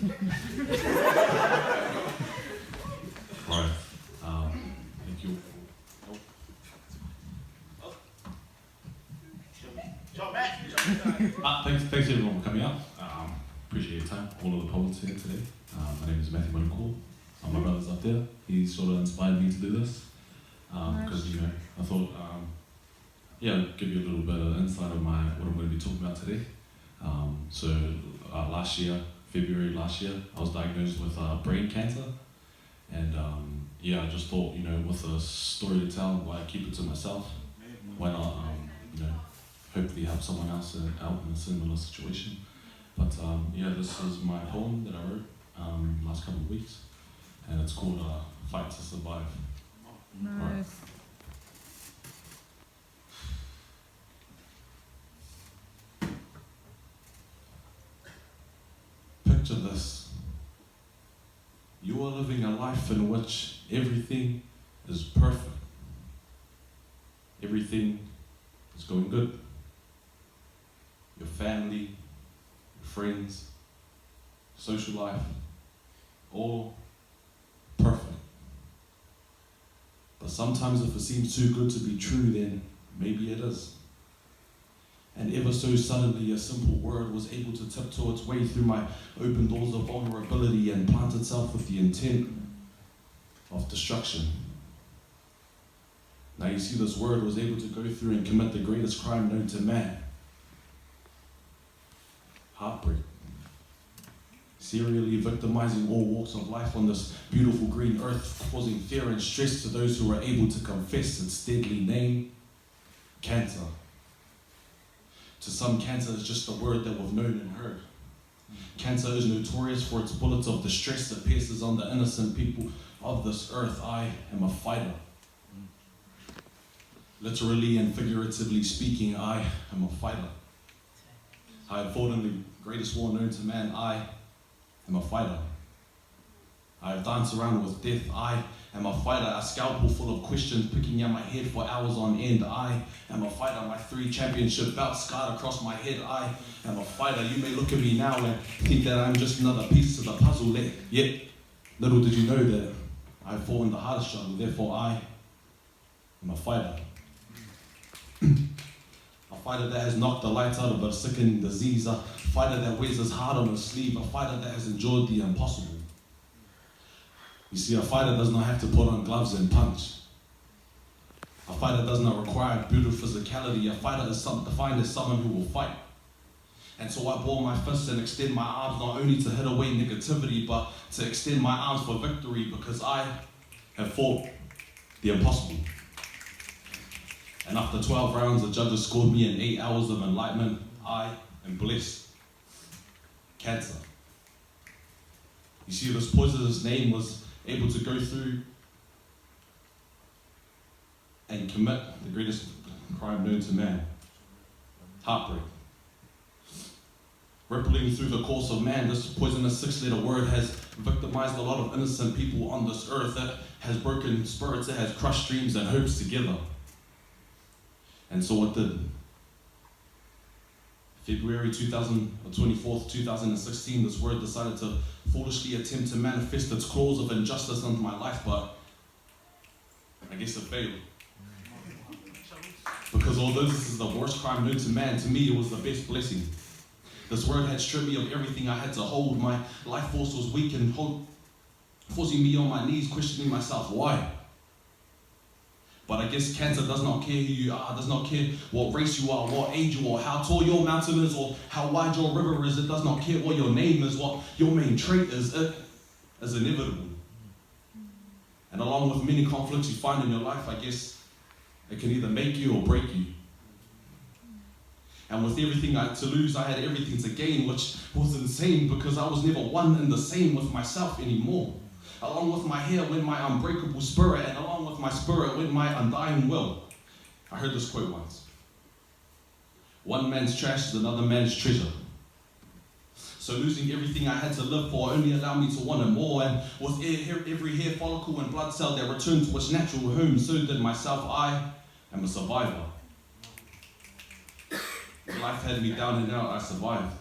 Right. Thank you. Thanks everyone for coming out. Appreciate your time, all of the poets here today. My name is Manukuo. My brother's up there. He sort of inspired me to do this because I thought, give you a little bit of insight of what I'm going to be talking about today. Last year, February last year, I was diagnosed with brain cancer, and I just thought, with a story to tell, why keep it to myself? Why not, hopefully help someone else out in a similar situation. But this is my poem that I wrote last couple of weeks, and it's called Fight to Survive. Nice. Right. Picture this. You are living a life in which everything is perfect. Everything is going good. Your family, your friends, social life, all perfect. But sometimes if it seems too good to be true, then maybe it is. And ever so suddenly, a simple word was able to tiptoe its way through my open doors of vulnerability and plant itself with the intent of destruction. Now you see, this word was able to go through and commit the greatest crime known to man. Heartbreak. Serially victimizing all walks of life on this beautiful green earth, causing fear and stress to those who are able to confess its deadly name, cancer. To some, cancer is just a word that we've known and heard. Cancer is notorious for its bullets of distress that pierces on the innocent people of this earth. I am a fighter. Literally and figuratively speaking, I am a fighter. I have fought in the greatest war known to man. I am a fighter. I have danced around with death. I am a fighter. A scalpel full of questions picking at my head for hours on end. I am a fighter. My 3 championship belts scarred across my head. I am a fighter. You may look at me now and think that I'm just another piece of the puzzle. Yet, little did you know that I fought in the hardest struggle. Therefore, I am a fighter. A fighter that has knocked the lights out of a sickening disease. A fighter that wears his heart on his sleeve. A fighter that has endured the impossible. You see, a fighter does not have to put on gloves and punch. A fighter does not require brutal physicality. A fighter is defined as someone who will fight. And so I ball my fists and extend my arms not only to hit away negativity, but to extend my arms for victory, because I have fought the impossible. And after 12 rounds, the judges scored me in 8 hours of enlightenment. I am blessed. Cancer. You see, this poisonous name was able to go through and commit the greatest crime known to man. Heartbreak. Rippling through the course of man, this poisonous 6-letter word has victimized a lot of innocent people on this earth. That has broken spirits, it has crushed dreams and hopes together. And so it did. February 24th, 2016, this word decided to foolishly attempt to manifest its claws of injustice into my life, but I guess it failed. Because although this is the worst crime known to man, to me it was the best blessing. This word had stripped me of everything I had to hold. My life force was weak and forcing me on my knees, questioning myself, why? But I guess cancer does not care who you are, does not care what race you are, what age you are, how tall your mountain is, or how wide your river is. It does not care what your name is, what your main trait is. It is inevitable. And along with many conflicts you find in your life, I guess it can either make you or break you. And with everything I had to lose, I had everything to gain, which was insane because I was never one and the same with myself anymore. Along with my hair went my unbreakable spirit, and along with my spirit went my undying will. I heard this quote once. One man's trash is another man's treasure. So losing everything I had to live for only allowed me to want it more, and with every hair follicle and blood cell that returned to its natural home, so did myself. I am a survivor. When life had me down and out, I survived.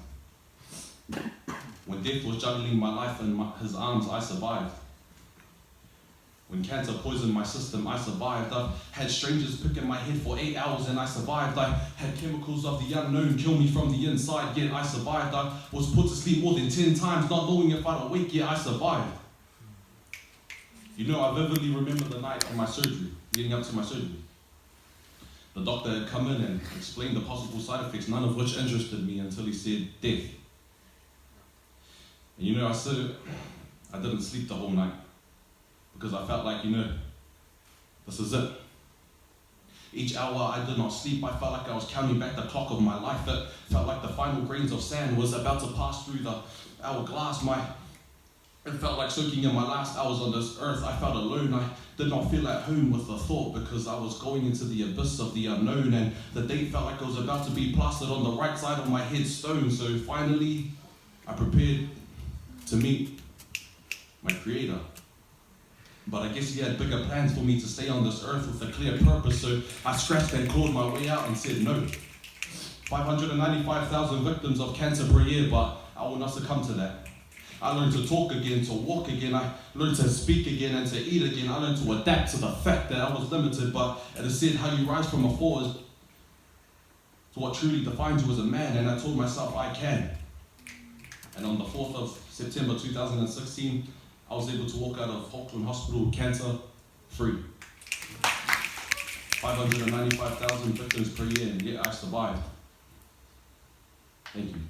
When When death was juggling my life in his arms, I survived. When cancer poisoned my system, I survived. I've had strangers picking my head for 8 hours and I survived. I had chemicals of the unknown kill me from the inside, yet I survived. I was put to sleep more than 10 times, not knowing if I'd awake, yet I survived. You know, I vividly remember the night of my surgery, leading up to my surgery. The doctor had come in and explained the possible side effects, none of which interested me until he said death. And you know, I didn't sleep the whole night because I felt like, you know, this is it. Each hour I did not sleep, I felt like I was counting back the clock of my life. It felt like the final grains of sand was about to pass through the hourglass. It felt like soaking in my last hours on this earth. I felt alone. I did not feel at home with the thought because I was going into the abyss of the unknown, and the date felt like it was about to be plastered on the right side of my headstone. So finally, I prepared to meet my Creator. But I guess he had bigger plans for me to stay on this earth with a clear purpose, so I scratched and clawed my way out and said no. 595,000 victims of cancer per year, but I will not succumb to that. I learned to talk again, to walk again, I learned to speak again and to eat again. I learned to adapt to the fact that I was limited, but it is said how you rise from a fall is to what truly defines you as a man, and I told myself I can. And on the 4th of September 2016, I was able to walk out of Auckland Hospital cancer-free. 595,000 victims per year, and yet I survived. Thank you.